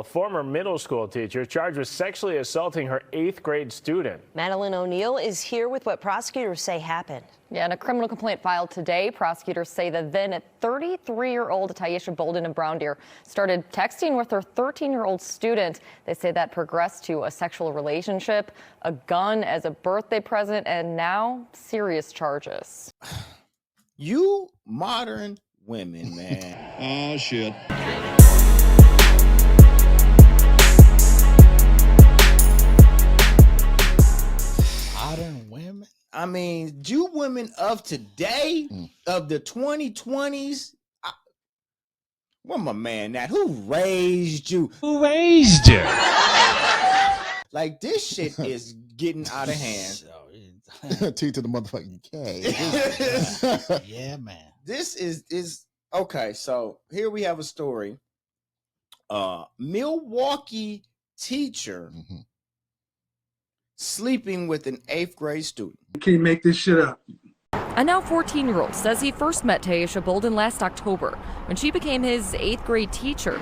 A former middle school teacher charged with sexually assaulting her 8th grade student. Madeline O'Neill is here with what prosecutors say happened. Yeah, in a criminal complaint filed today, prosecutors say that then 33-year-old Tyesha Bolden of Brown Deer started texting with her 13-year-old student. They say that progressed to a sexual relationship, a gun as a birthday present, and now serious charges. You modern women, man. Oh, shit. Modern women? I mean, you women of today, of the 2020s, where my man at? Who raised you? Who raised you? Like, this shit is getting out of hand. T to the motherfucking K. Yeah, man. This is okay. So here we have a story. Milwaukee teacher sleeping with an 8th grade student. You can't make this shit up. A now 14-year-old says he first met Tyesha Bolden last October when she became his 8th grade teacher.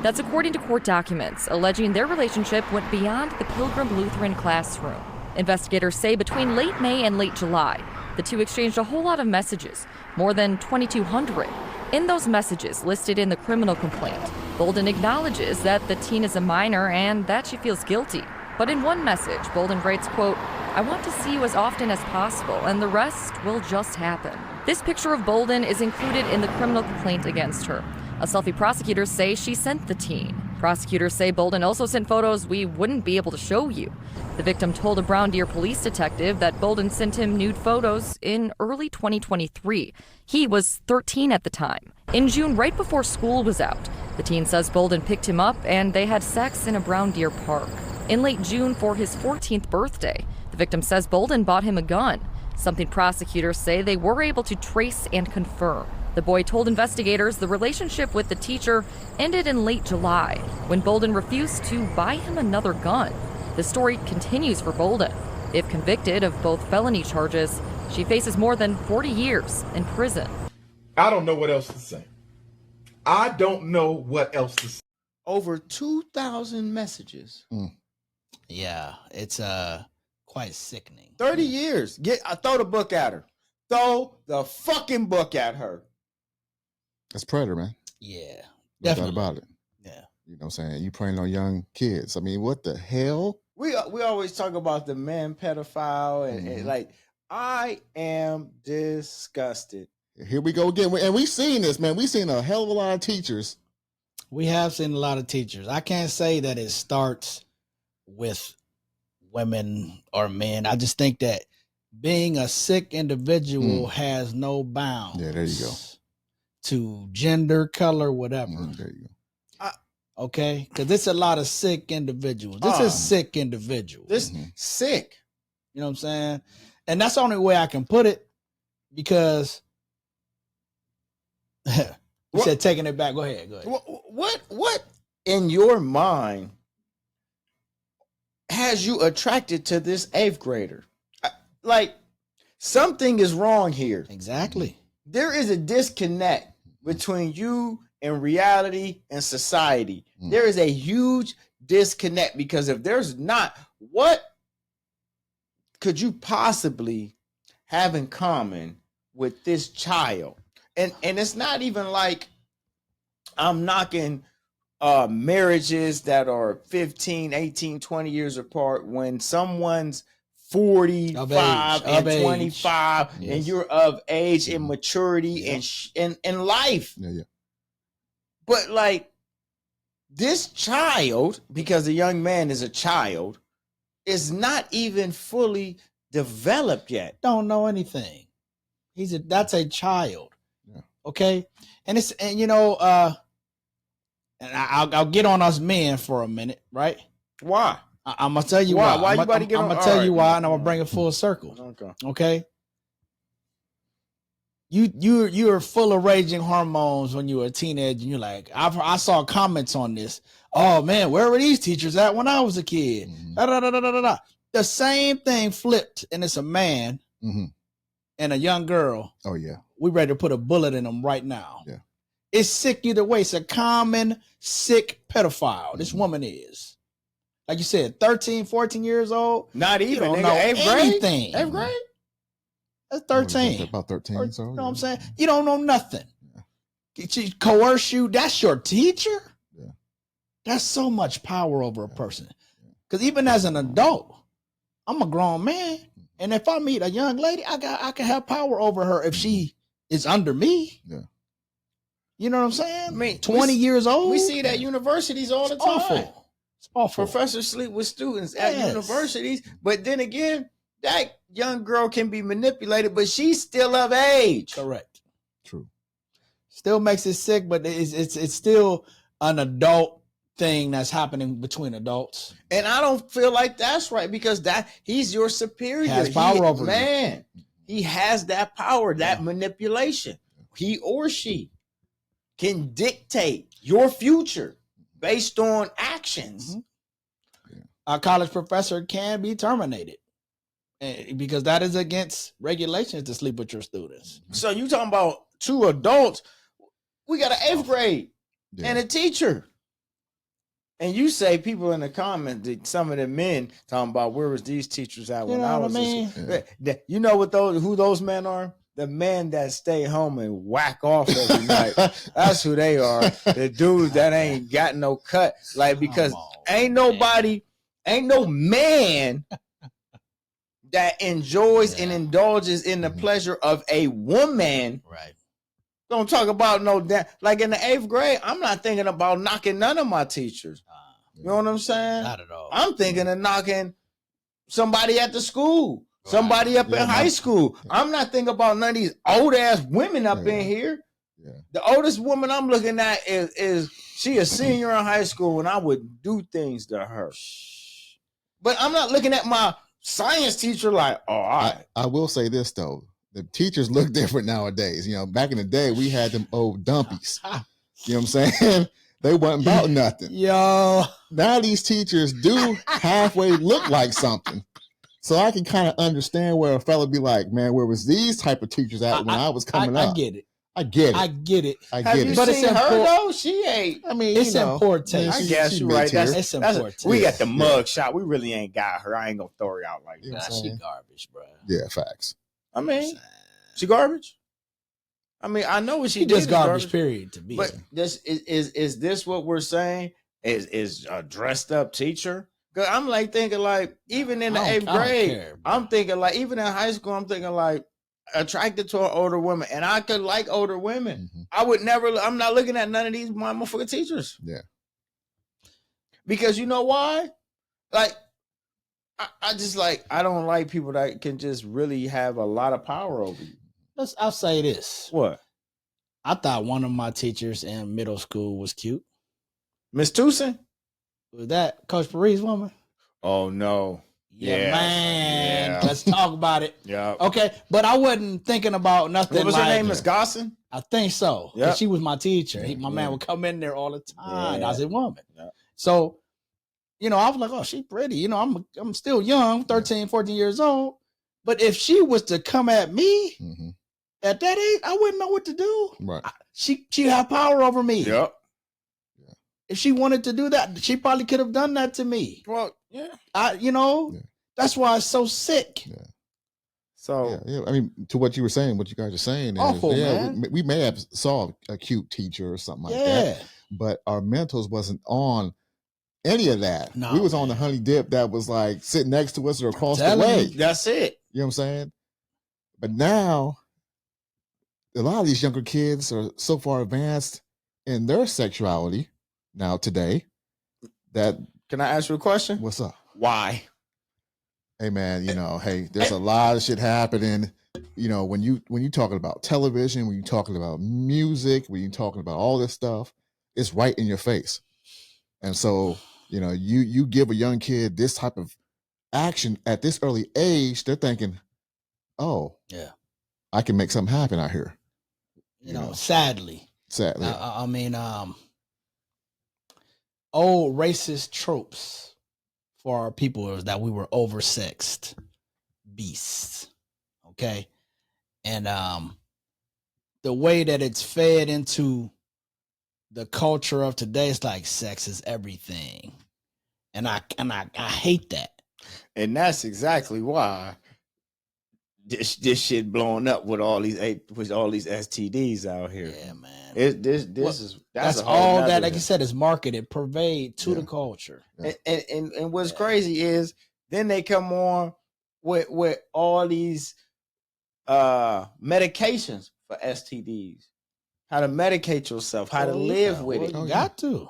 That's according to court documents, alleging their relationship went beyond the Pilgrim Lutheran classroom. Investigators say between late May and late July, the two exchanged a whole lot of messages, more than 2,200. In those messages listed in the criminal complaint, Bolden acknowledges that the teen is a minor and that she feels guilty. But in one message, Bolden writes, quote, "I want to see you as often as possible, and the rest will just happen." This picture of Bolden is included in the criminal complaint against her. A selfie prosecutors say she sent the teen. Prosecutors say Bolden also sent photos we wouldn't be able to show you. The victim told a Brown Deer police detective that Bolden sent him nude photos in early 2023. He was 13 at the time. In June, right before school was out, the teen says Bolden picked him up and they had sex in a Brown Deer park. In late June, for his 14th birthday, the victim says Bolden bought him a gun, something prosecutors say they were able to trace and confirm. The boy told investigators the relationship with the teacher ended in late July when Bolden refused to buy him another gun. The story continues for Bolden. If convicted of both felony charges, she faces more than 40 years in prison. I don't know what else to say. I don't know what else to say. Over 2,000 messages. Yeah, it's quite sickening. 30 years. Throw the book at her. Throw the fucking book at her. That's predator, man. Yeah, No doubt about it. Yeah. You know what I'm saying? You preying on young kids. I mean, what the hell? We always talk about the man pedophile and like, I am disgusted. Here we go again. And we've seen this, man. We've seen a hell of a lot of teachers. We have seen a lot of teachers. I can't say that it starts with women or men. I just think that being a sick individual has no bounds. Yeah, there you go. To gender, color, whatever. There you go. Okay? Because it's a lot of sick individuals. This is sick individuals. This sick. You know what I'm saying? And that's the only way I can put it, because you said taking it back. Go ahead. What in your mind has you attracted to this 8th grader? Like, something is wrong here. Exactly. There is a disconnect between you and reality and society. There is a huge disconnect, because if there's not, what could you possibly have in common with this child? And it's not even like I'm knocking marriages that are 15, 18, 20 years apart when someone's 45 and 25 and you're of age and maturity and life. Yeah. But like, this child, because the young man is a child, is not even fully developed yet. Don't know anything. That's a child. Yeah. Okay. And I'll get on us men for a minute, right? Why? I'm gonna tell you why. Why you about to get on? I'm gonna tell you why, and I'm gonna bring it full circle. Okay. You're full of raging hormones when you were a teenager, and you're like, I saw comments on this. Oh man, where were these teachers at when I was a kid? The same thing flipped, and it's a man and a young girl. Oh yeah. We ready to put a bullet in them right now. Yeah. It's sick either way. It's a common sick pedophile. This woman is. Like you said, 13, 14 years old. Not You even don't nigga, know eighth grade. anything. Eighth grade. That's 13. About 13. Or, So, you know what I'm saying? You don't know nothing. She coerce you. That's your teacher? Yeah. That's so much power over a person. Because even as an adult, I'm a grown man. And if I meet a young lady, I can have power over her if she is under me. Yeah. You know what I'm saying? I mean, 20 years old. We see that universities all the It's time. awful. It's awful. Professors sleep with students at Yes. universities, but then again, that young girl can be manipulated, but she's still of age. Correct. True. Still makes it sick, but it's still an adult thing that's happening between adults. And I don't feel like that's right because that he's your superior. Has power over you. man. He has that power, that manipulation. He or she can dictate your future based on actions. A college professor can be terminated because that is against regulations to sleep with your students. So you talking about two adults? We got an eighth grade and a teacher. And you say people in the comments, some of the men talking about where was these teachers at when I was You know what who those men are? The men that stay home and whack off every night. That's who they are. The dudes that ain't got no cut. Like, because ain't no man that enjoys and indulges in the pleasure of a woman. Right. Don't talk about no damn. Like in the 8th grade, I'm not thinking about knocking none of my teachers. You know what I'm saying? Not at all. I'm thinking of knocking somebody at the school, somebody up in high school. I'm not thinking about none of these old ass women up in here. Yeah. The oldest woman I'm looking at is she a senior in high school, and I would do things to her. But I'm not looking at my science teacher like, oh, all right. I will say this though. The teachers look different nowadays. You know, back in the day, we had them old dumpies. You know what I'm saying? They wasn't about nothing. Yo. Now these teachers do halfway look like something. So I can kind of understand where a fella be like, man, where was these type of teachers at when I was coming up? I get it. I get it. I get it. I Have get you it. But seen it's her important. though? She ain't. I mean, It's you know, in poor taste. I guess you're right. mid-tier. It's in poor taste. We got the Yeah. mug shot. We really ain't got her. I ain't gonna throw her out like You know that. what I'm She saying? garbage, bro. Yeah, facts. I mean, she garbage. I mean, I know what she She did just is garbage, period, to me. But this is this what we're saying? Is a dressed up teacher? Cause I'm like thinking like even in the I 8th don't grade, care, bro. I'm thinking like even in high school, I'm thinking like attracted to an older woman, and I could like older women. Mhm. I would never. I'm not looking at none of these motherfucking teachers. Yeah. Because you know why? Like I just like I don't like people that can just really have a lot of power over you. I'll say this. What? I thought one of my teachers in middle school was cute. Miss Tucson? Was that Coach Paris woman? Oh no. Yeah, Yes. man. Yeah. Let's talk about it. Yeah. Okay, but I wasn't thinking about nothing. What was like, her name? Miss Gosson? I think so. 'Cause Yep. she was my teacher. My man Yeah. would come in there all the time. Yeah. I was a woman. Yep. So, I was like, oh, she's pretty. I'm still young, 13, 14 years old. But if she was to come at me Mm-hmm. at that age, I wouldn't know what to do. Right. She had power over me. Yep. If she wanted to do that, she probably could have done that to me. Well, yeah. Yeah. That's why it's so sick. Yeah. So Yeah. I mean, to what you were saying, what you guys are saying is, Awful, yeah, man. we may have saw a cute teacher or something like Yeah. that, but our mentals wasn't on any of that. No, we was on man. the honey dip that was like sitting next to us or across the telling way. you. that's it. You know what I'm saying? But now, a lot of these younger kids are so far advanced in their sexuality now today that Can I ask you a question? what's up? Why? Hey man, hey, there's a lot of shit happening. When you talking about television, when you talking about music, when you talking about all this stuff, it's right in your face. And so, you give a young kid this type of action at this early age, they're thinking, oh, Yeah. I can make something happen out here. Sadly. Sadly. I mean, old racist tropes for our people is that we were oversexed beasts. Okay. And the way that it's fed into the culture of today is like sex is everything, and I hate that. And that's exactly why this shit blowing up with all these STDs out here. Yeah, man. That's a whole all nother that, like thing. you said, is marketed, pervade to the culture. And what's crazy is then they come on with all these medications for STDs, how to medicate yourself, how to live with it. You got to.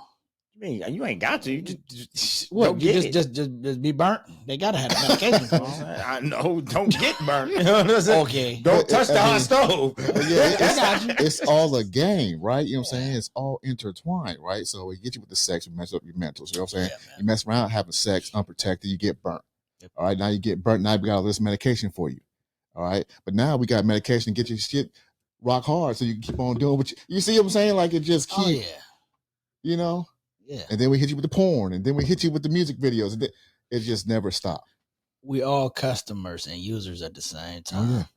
You ain't got to. You just What? don't get it. Just be burnt. They gotta have the medication for it. I know. Don't get burnt. You know what I'm saying? Okay. Don't touch the hot stove. It's all a game, right? You know what I'm saying? It's all intertwined, right? So we get you with the sex, we mess up your mental. So you know what I'm saying? You mess around having sex unprotected, you get burnt. All right, now you get burnt. Now we got all this medication for you. All right, but now we got medication to get your shit rock hard, so you can keep on doing what you see. What I'm saying? Like it just keep, you know. Yeah. And then we hit you with the porn, and then we hit you with the music videos, and it just never stopped. We all customers and users at the same time.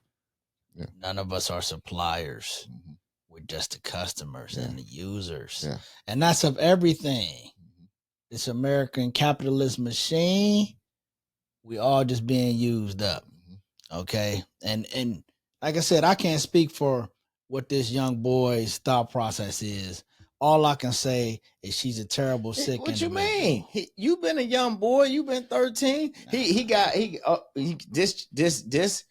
None of us are suppliers. Mm-hmm. We're just the customers and the users. Yeah. And that's of everything. This American capitalist machine, we all just being used up. Okay. And like I said, I can't speak for what this young boy's thought process is. All I can say is she's a terrible, sick. What you mean? You been a young boy. You been 13. This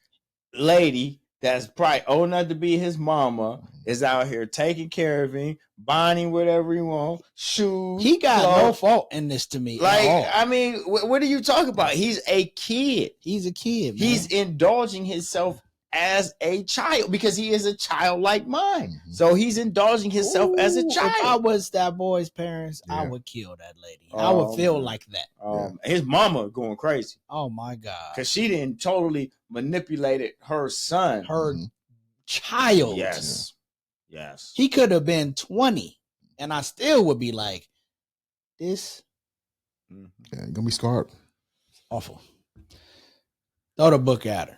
lady that's probably old enough to be his mama is out here taking care of him, buying him whatever he want, shoes. He got clothes. no fault in this to me. Like, I mean, what are you talking about? He's a kid. He's a kid. Man. He's indulging himself as a child because he is a childlike mind. So he's indulging himself as a child. If I was that boy's parents, I would kill that lady. I would feel like that. His mama going crazy. Oh my God. Because she didn't totally manipulated her son. Her child. Yes. Yes. He could have been 20 and I still would be like, this. Yeah, you're gonna be scarred. Awful. Throw the book at her.